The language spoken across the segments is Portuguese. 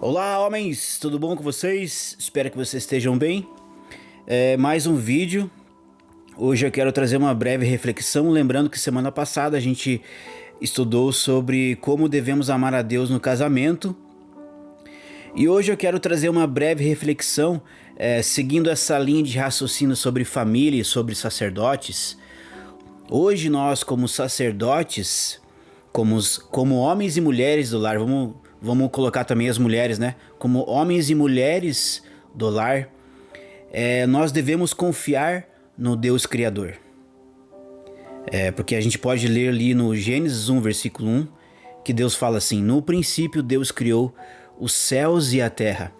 Olá, homens, tudo bom com vocês? Espero que vocês estejam bem. Mais um vídeo. Hoje eu quero trazer uma breve reflexão, lembrando que semana passada a gente estudou sobre como devemos amar a Deus no casamento. E hoje eu quero trazer uma breve reflexão, seguindo essa linha de raciocínio sobre família e sobre sacerdotes. Hoje nós, como sacerdotes, como homens e mulheres do lar, vamos colocar também as mulheres, né? Como homens e mulheres do lar, nós devemos confiar no Deus Criador. Porque a gente pode ler ali no Gênesis 1, versículo 1, que Deus fala assim: no princípio Deus criou os céus e a terra.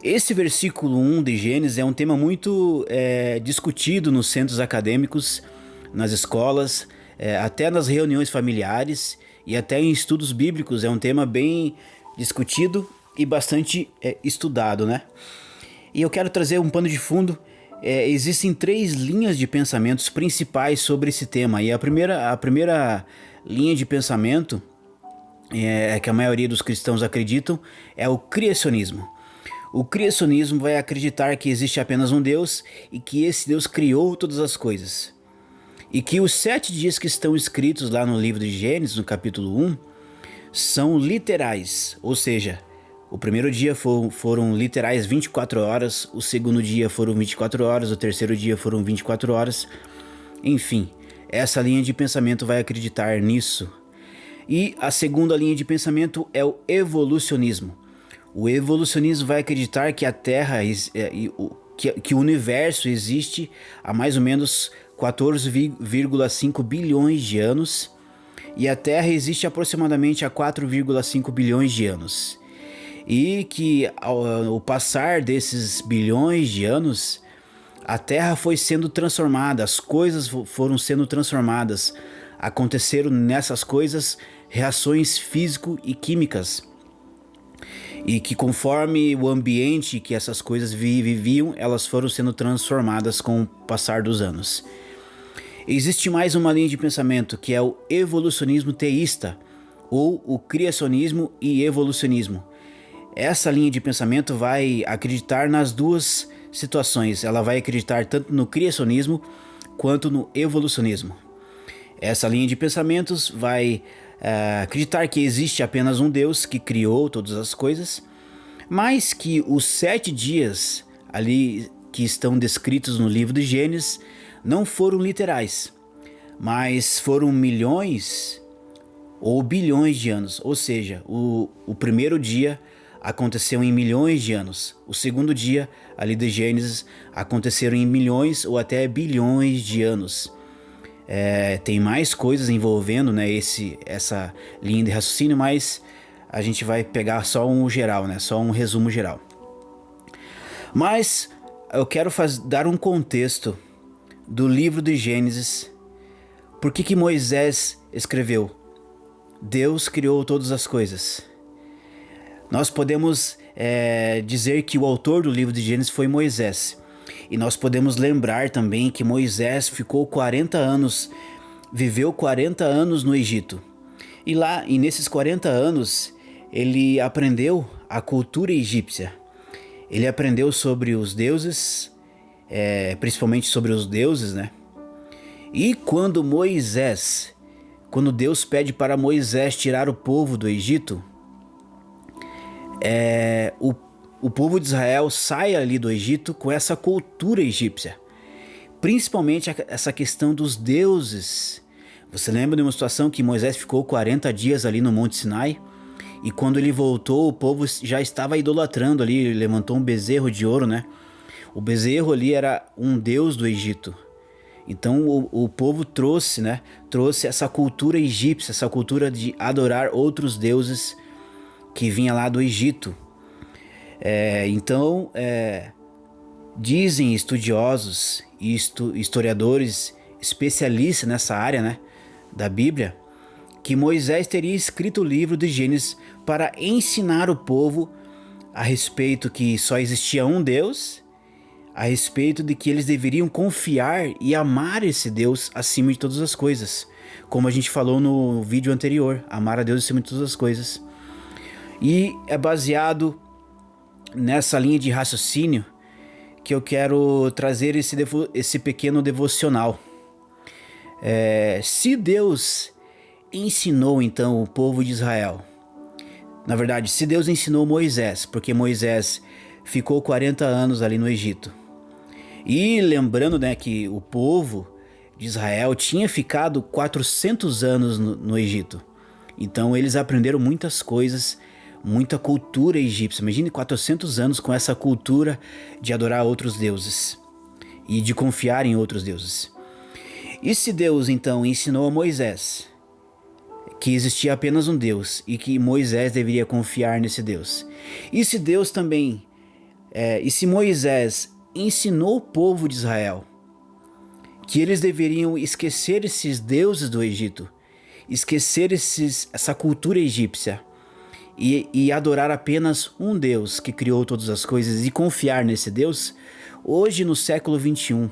Esse versículo 1 de Gênesis é um tema muito discutido nos centros acadêmicos, nas escolas, até nas reuniões familiares e até em estudos bíblicos. É um tema bem discutido e bastante estudado, né? E eu quero trazer um pano de fundo. Existem três linhas de pensamentos principais sobre esse tema. E a primeira linha de pensamento, que a maioria dos cristãos acreditam, é o criacionismo. O criacionismo vai acreditar que existe apenas um Deus e que esse Deus criou todas as coisas. E que os 7 dias que estão escritos lá no livro de Gênesis, no capítulo 1, são literais. Ou seja, o primeiro dia foram literais 24 horas, o segundo dia foram 24 horas, o terceiro dia foram 24 horas. Enfim, essa linha de pensamento vai acreditar nisso. E a segunda linha de pensamento é o evolucionismo. O evolucionismo vai acreditar que a Terra, que o universo existe há mais ou menos 14,5 bilhões de anos e a Terra existe aproximadamente há 4,5 bilhões de anos. E que ao passar desses bilhões de anos, a Terra foi sendo transformada, as coisas foram sendo transformadas. Aconteceram nessas coisas reações físico e químicas. E que conforme o ambiente que essas coisas viviam, elas foram sendo transformadas com o passar dos anos. Existe mais uma linha de pensamento, que é o evolucionismo teísta, ou o criacionismo e evolucionismo. Essa linha de pensamento vai acreditar nas duas situações. Ela vai acreditar tanto no criacionismo quanto no evolucionismo. Essa linha de pensamentos vai acreditar que existe apenas um Deus que criou todas as coisas, mas que os 7 dias ali que estão descritos no livro de Gênesis não foram literais, mas foram milhões ou bilhões de anos. Ou seja, o primeiro dia aconteceu em milhões de anos. O segundo dia ali de Gênesis aconteceram em milhões ou até bilhões de anos. Tem mais coisas envolvendo, né, essa linha de raciocínio, mas a gente vai pegar só um geral, né, só um resumo geral. Mas eu quero dar um contexto do livro de Gênesis. Por que Moisés escreveu? Deus criou todas as coisas. Nós podemos dizer que o autor do livro de Gênesis foi Moisés. E nós podemos lembrar também que Moisés ficou 40 anos, viveu 40 anos no Egito. E nesses 40 anos, ele aprendeu a cultura egípcia. Ele aprendeu sobre os deuses, principalmente sobre os deuses, né? E quando Deus pede para Moisés tirar o povo do Egito, o povo de Israel sai ali do Egito com essa cultura egípcia, principalmente essa questão dos deuses. Você lembra de uma situação que Moisés ficou 40 dias ali no Monte Sinai? E quando ele voltou, o povo já estava idolatrando ali, ele levantou um bezerro de ouro, né? O bezerro ali era um deus do Egito. Então o povo trouxe essa cultura egípcia, essa cultura de adorar outros deuses que vinha lá do Egito. Então dizem estudiosos e historiadores especialistas nessa área, né, da Bíblia, que Moisés teria escrito o livro de Gênesis para ensinar o povo a respeito que só existia um Deus, a respeito de que eles deveriam confiar e amar esse Deus acima de todas as coisas, como a gente falou no vídeo anterior, amar a Deus acima de todas as coisas. E é baseado nessa linha de raciocínio que eu quero trazer esse pequeno devocional. Se Deus ensinou então o povo de Israel, na verdade, se Deus ensinou Moisés, porque Moisés ficou 40 anos ali no Egito, e lembrando, né, que o povo de Israel tinha ficado 400 anos no Egito, então eles aprenderam muitas coisas, muita cultura egípcia. Imagine 400 anos com essa cultura de adorar outros deuses e de confiar em outros deuses. E se Deus então ensinou a Moisés que existia apenas um Deus e que Moisés deveria confiar nesse Deus, e se Deus também, e se Moisés ensinou o povo de Israel que eles deveriam esquecer esses deuses do Egito, esquecer essa cultura egípcia e adorar apenas um Deus que criou todas as coisas e confiar nesse Deus, hoje no século 21,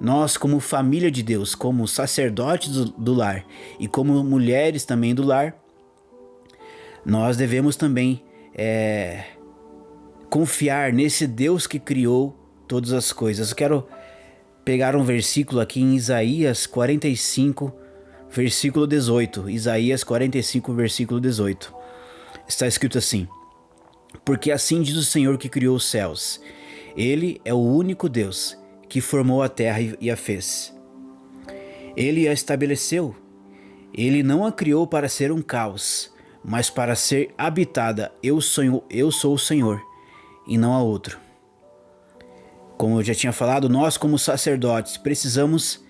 nós, como família de Deus, como sacerdotes do lar e como mulheres também do lar, nós devemos também confiar nesse Deus que criou todas as coisas. Eu quero pegar um versículo aqui em Isaías 45, versículo 18. Isaías 45, versículo 18. Está escrito assim: porque assim diz o Senhor que criou os céus. Ele é o único Deus que formou a terra e a fez. Ele a estabeleceu. Ele não a criou para ser um caos, mas para ser habitada. Eu sou o Senhor e não há outro. Como eu já tinha falado, nós como sacerdotes precisamos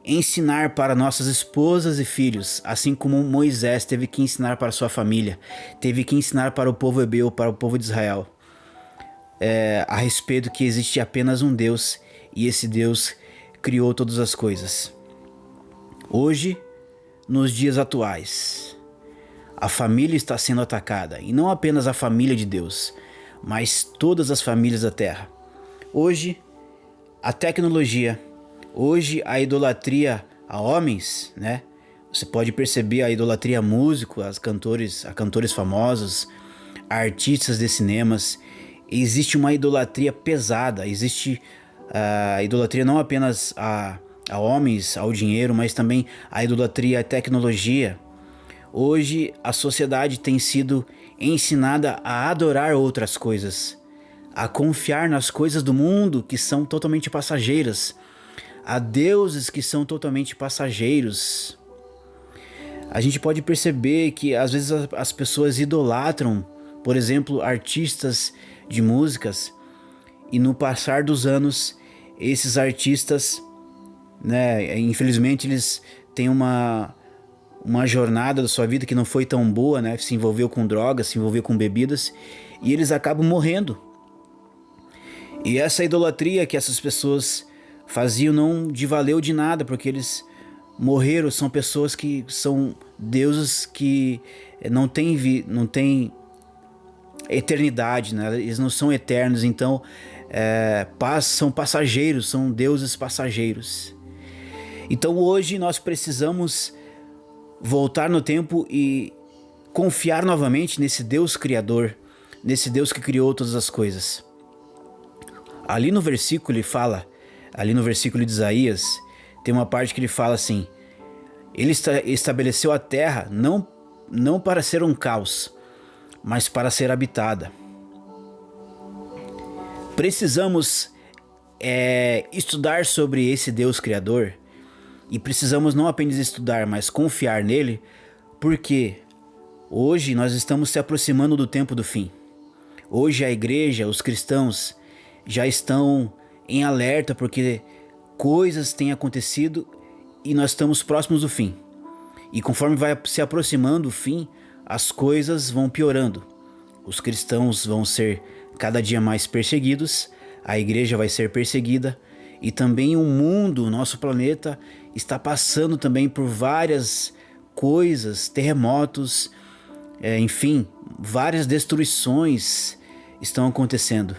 ensinar para nossas esposas e filhos, assim como Moisés teve que ensinar para sua família, teve que ensinar para o povo hebreu, para o povo de Israel, a respeito que existe apenas um Deus e esse Deus criou todas as coisas. Hoje, nos dias atuais, a família está sendo atacada, e não apenas a família de Deus, mas todas as famílias da terra. Hoje, a tecnologia, hoje a idolatria a homens, né? Você pode perceber a idolatria a músicos, a cantores famosos, a artistas de cinemas. Existe uma idolatria pesada, existe a idolatria não apenas a homens, ao dinheiro, mas também a idolatria à tecnologia. Hoje a sociedade tem sido ensinada a adorar outras coisas, a confiar nas coisas do mundo que são totalmente passageiras, a deuses que são totalmente passageiros. A gente pode perceber que às vezes as pessoas idolatram, por exemplo, artistas de músicas, e no passar dos anos, esses artistas, né, infelizmente eles têm uma jornada da sua vida que não foi tão boa, né? Se envolveu com drogas, se envolveu com bebidas, e eles acabam morrendo. E essa idolatria que essas pessoas faziam não valeu de nada, porque eles morreram. São pessoas que são deuses que não têm eternidade, né? Eles não são eternos, então são passageiros, são deuses passageiros. Então hoje nós precisamos voltar no tempo e confiar novamente nesse Deus criador, nesse Deus que criou todas as coisas. Ali no versículo ele fala, ali no versículo de Isaías, tem uma parte que ele fala assim: ele estabeleceu a terra não para ser um caos, mas para ser habitada. Precisamos estudar sobre esse Deus criador, e precisamos não apenas estudar, mas confiar nele, porque hoje nós estamos se aproximando do tempo do fim. Hoje a igreja, os cristãos já estão em alerta porque coisas têm acontecido e nós estamos próximos do fim. E conforme vai se aproximando o fim, as coisas vão piorando. Os cristãos vão ser cada dia mais perseguidos, a igreja vai ser perseguida, e também o mundo, o nosso planeta, está passando também por várias coisas, terremotos, enfim, várias destruições estão acontecendo.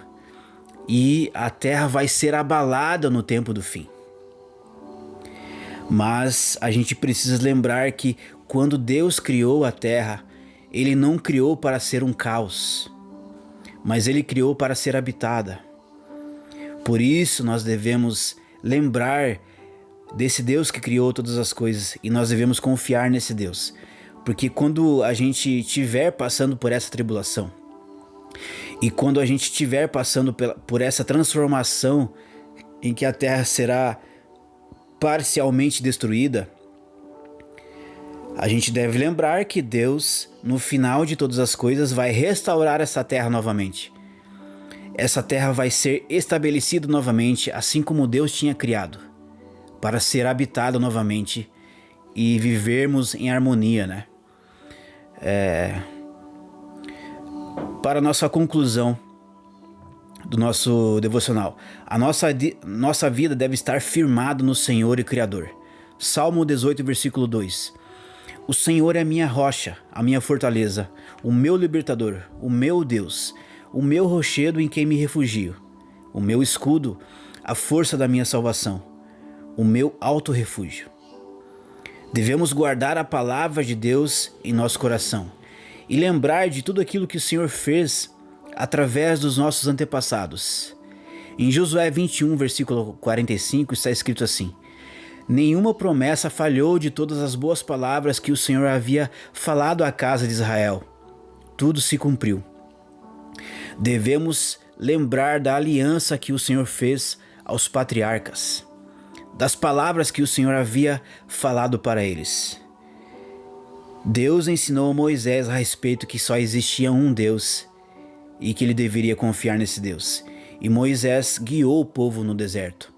E a terra vai ser abalada no tempo do fim. Mas a gente precisa lembrar que quando Deus criou a terra, Ele não criou para ser um caos, mas Ele criou para ser habitada. Por isso nós devemos lembrar desse Deus que criou todas as coisas e nós devemos confiar nesse Deus. Porque quando a gente estiver passando por essa tribulação e quando a gente estiver passando por essa transformação em que a terra será parcialmente destruída, a gente deve lembrar que Deus, no final de todas as coisas, vai restaurar essa terra novamente. Essa terra vai ser estabelecida novamente, assim como Deus tinha criado, para ser habitada novamente e vivermos em harmonia, né? Para a nossa conclusão do nosso devocional, a nossa vida deve estar firmada no Senhor e Criador. Salmo 18, versículo 2. O Senhor é a minha rocha, a minha fortaleza, o meu libertador, o meu Deus, o meu rochedo em quem me refugio, o meu escudo, a força da minha salvação, o meu alto refúgio. Devemos guardar a palavra de Deus em nosso coração e lembrar de tudo aquilo que o Senhor fez através dos nossos antepassados. Em Josué 21, versículo 45, está escrito assim: nenhuma promessa falhou de todas as boas palavras que o Senhor havia falado à casa de Israel. Tudo se cumpriu. Devemos lembrar da aliança que o Senhor fez aos patriarcas, das palavras que o Senhor havia falado para eles. Deus ensinou a Moisés a respeito que só existia um Deus e que ele deveria confiar nesse Deus. E Moisés guiou o povo no deserto.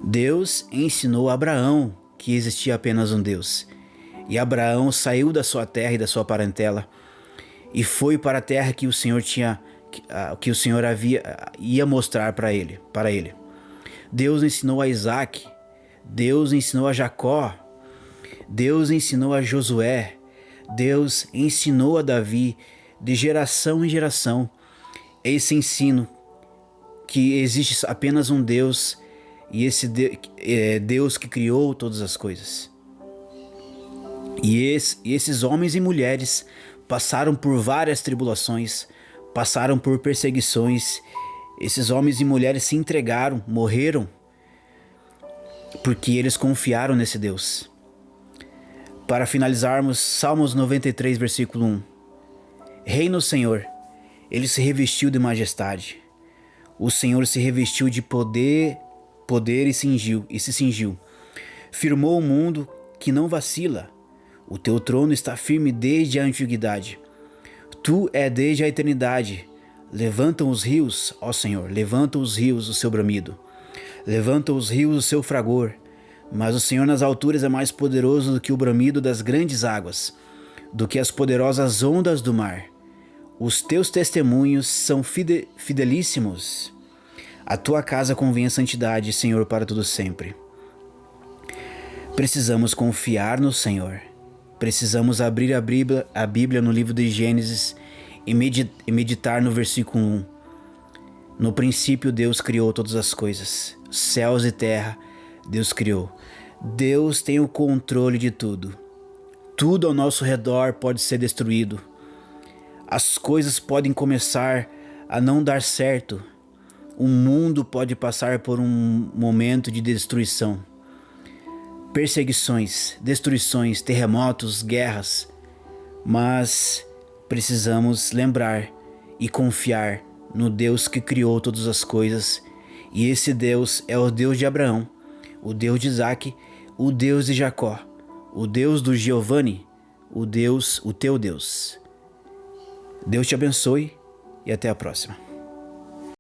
Deus ensinou a Abraão que existia apenas um Deus. E Abraão saiu da sua terra e da sua parentela e foi para a terra que o Senhor ia mostrar para ele. Deus ensinou a Isaac, Deus ensinou a Jacó, Deus ensinou a Josué, Deus ensinou a Davi, de geração em geração, esse ensino que existe apenas um Deus e esse Deus que criou todas as coisas. E esses homens e mulheres passaram por várias tribulações, passaram por perseguições. Esses homens e mulheres se entregaram, morreram, porque eles confiaram nesse Deus. Para finalizarmos, Salmos 93, versículo 1. Reina o Senhor, ele se revestiu de majestade. O Senhor se revestiu de poder e se cingiu. Firmou o mundo que não vacila. O teu trono está firme desde a antiguidade. Tu é desde a eternidade. Levantam os rios, ó Senhor, levantam os rios o seu bramido. Levantam os rios o seu fragor. Mas o Senhor nas alturas é mais poderoso do que o bramido das grandes águas, do que as poderosas ondas do mar. Os teus testemunhos são fidelíssimos. A tua casa convém a santidade, Senhor, para todo sempre. Precisamos confiar no Senhor. Precisamos abrir a Bíblia no livro de Gênesis e meditar no versículo 1. No princípio Deus criou todas as coisas, céus e terra, Deus criou. Deus tem o controle de tudo. Tudo ao nosso redor pode ser destruído. As coisas podem começar a não dar certo. O mundo pode passar por um momento de destruição. Perseguições, destruições, terremotos, guerras. Mas precisamos lembrar e confiar no Deus que criou todas as coisas. E esse Deus é o Deus de Abraão, o Deus de Isaac, o Deus de Jacó, o Deus do Giovanni, o teu Deus. Deus te abençoe e até a próxima.